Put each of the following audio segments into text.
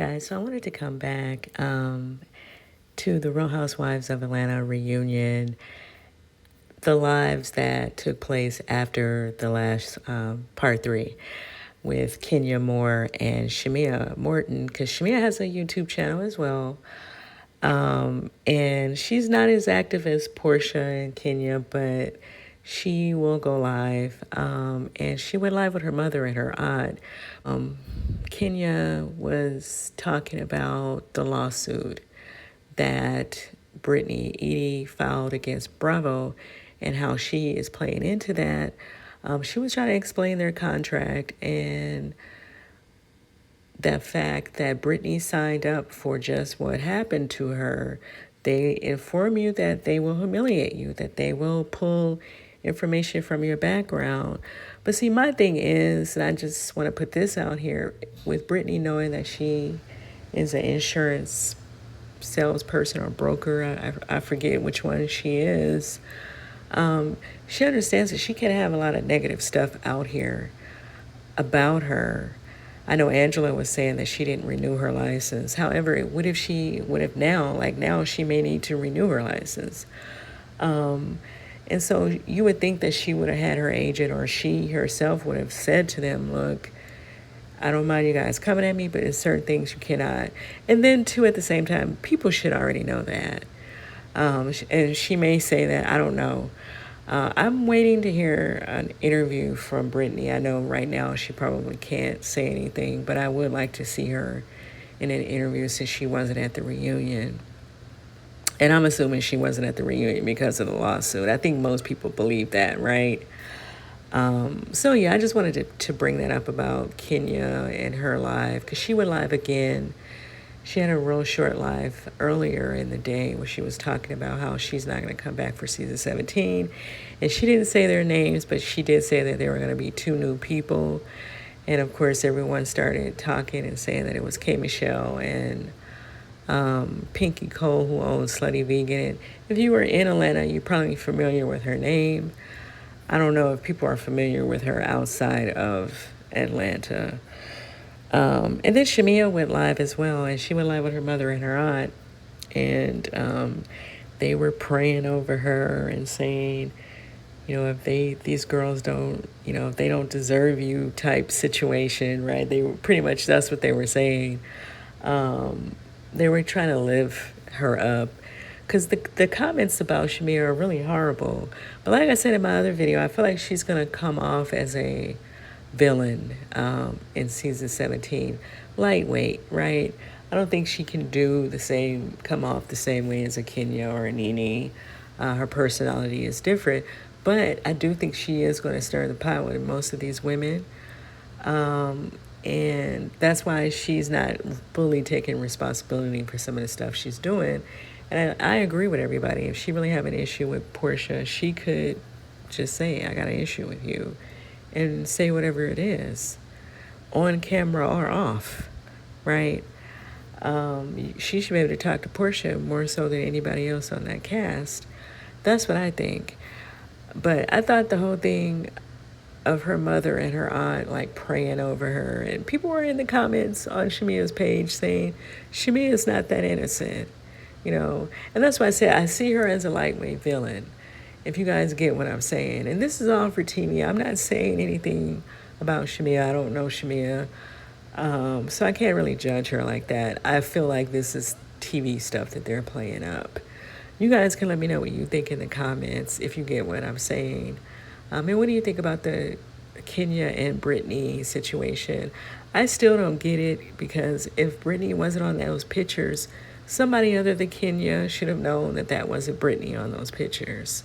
guys, so I wanted to come back to the Real Housewives of Atlanta reunion, the lives that took place after the last part 3 with Kenya Moore and Shamea Morton, because Shamea has a YouTube channel as well. And she's not as active as Portia and Kenya, but she will go live. And she went live with her mother and her aunt. Kenya was talking about the lawsuit that Brittany Edie filed against Bravo and how she is playing into that. She was trying to explain their contract and the fact that Brittany signed up for just what happened to her. They inform you that they will humiliate you, that they will pull information from your background. But see, my thing is, and I just want to put this out here, with Brittany knowing that she is an insurance salesperson or broker, I forget which one she is, she understands that she can have a lot of negative stuff out here about her. I know Angela was saying that she didn't renew her license. However, what if now she may need to renew her license. And so you would think that she would have had her agent, or she herself would have said to them, look, I don't mind you guys coming at me, but there's certain things you cannot. And then too, at the same time, people should already know that. And she may say that, I don't know. I'm waiting to hear an interview from Brittany. I know right now she probably can't say anything, but I would like to see her in an interview since she wasn't at the reunion. And I'm assuming she wasn't at the reunion because of the lawsuit. I think most people believe that, right? So yeah, I just wanted to bring that up about Kenya and her live, because she went live again. She had a real short live earlier in the day where she was talking about how she's not going to come back for season 17. And she didn't say their names, but she did say that there were going to be 2 new people. And of course, everyone started talking and saying that it was K. Michelle and Pinky Cole, who owns Slutty Vegan. And if you were in Atlanta, you're probably familiar with her name. I don't know if people are familiar with her outside of Atlanta. And then Shamea went live as well, and she went live with her mother and her aunt, and they were praying over her and saying, if these girls don't, if they don't deserve you type situation, right? They were pretty much, that's what they were saying. They were trying to lift her up, because the comments about Shamea are really horrible. But like I said in my other video, I feel like she's going to come off as a villain in season 17. Lightweight, right? I don't think she can come off the same way as a Kenya or a Nene. Her personality is different, but I do think she is going to stir the pot with most of these women. And that's why she's not fully taking responsibility for some of the stuff she's doing. And I agree with everybody. If she really have an issue with Portia, she could just say, I got an issue with you, and say whatever it is, on camera or off, right? She should be able to talk to Portia more so than anybody else on that cast. That's what I think. But I thought the whole thing of her mother and her aunt like praying over her, and people were in the comments on Shamea's page saying Shamea is not that innocent, and that's why I said I see her as a lightweight villain, if you guys get what I'm saying. And this is all for TV. I'm not saying anything about Shamea. I don't know Shamea, so I can't really judge her like that. I feel like this is TV stuff that they're playing up. You guys can let me know what you think in the comments if you get what I'm saying. And what do you think about the Kenya and Brittany situation? I still don't get it, because if Brittany wasn't on those pictures, somebody other than Kenya should have known that that wasn't Brittany on those pictures.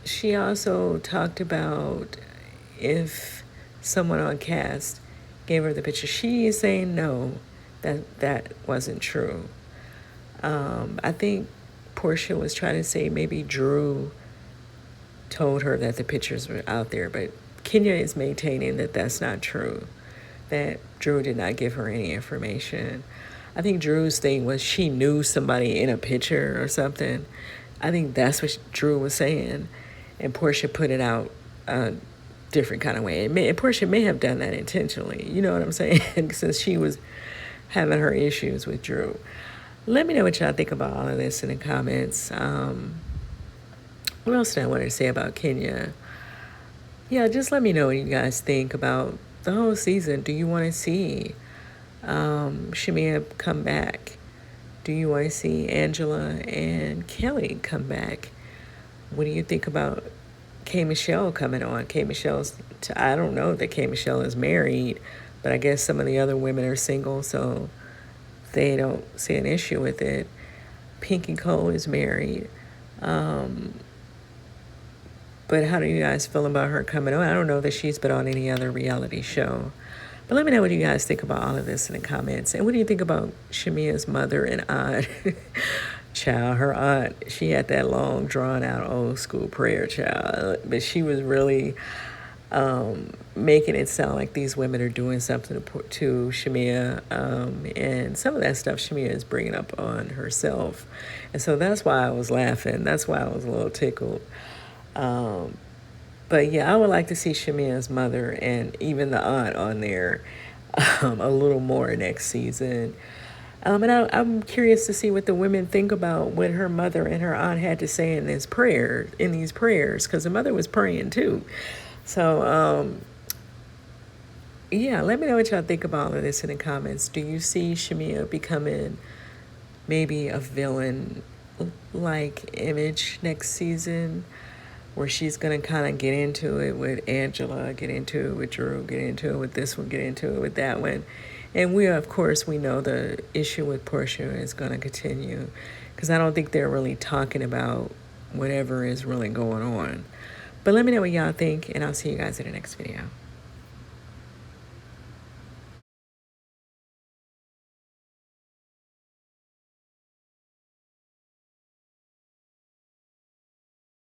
She also talked about if someone on cast gave her the picture. She is saying no, that wasn't true. I think Portia was trying to say maybe Drew told her that the pictures were out there, but Kenya is maintaining that that's not true, that Drew did not give her any information. I think Drew's thing was she knew somebody in a picture or something. I think that's what Drew was saying, and Portia put it out different kind of way. And Portia may have done that intentionally. You know what I'm saying? Since she was having her issues with Drew. Let me know what y'all think about all of this in the comments. What else did I want to say about Kenya? Yeah, just let me know what you guys think about the whole season. Do you want to see Shamea come back? Do you want to see Angela and Kelly come back? What do you think about K. Michelle coming on? K. Michelle's, I don't know that K. Michelle is married, but I guess some of the other women are single, so they don't see an issue with it. Pinky Cole is married. But how do you guys feel about her coming on? I don't know that she's been on any other reality show. But let me know what you guys think about all of this in the comments. And what do you think about Shamea's mother and aunt? Child, her aunt, she had that long, drawn-out, old-school prayer, child. But she was really making it sound like these women are doing something to Shamea. And some of that stuff Shamea is bringing up on herself. And so that's why I was laughing. That's why I was a little tickled. But yeah, I would like to see Shamea's mother and even the aunt on there a little more next season. And I'm curious to see what the women think about what her mother and her aunt had to say in these prayers, because the mother was praying too. So, yeah, let me know what y'all think about all of this in the comments. Do you see Shamea becoming maybe a villain-like image next season, where she's going to kind of get into it with Angela, get into it with Drew, get into it with this one, get into it with that one. And of course, we know the issue with Portia is going to continue, because I don't think they're really talking about whatever is really going on. But let me know what y'all think, and I'll see you guys in the next video.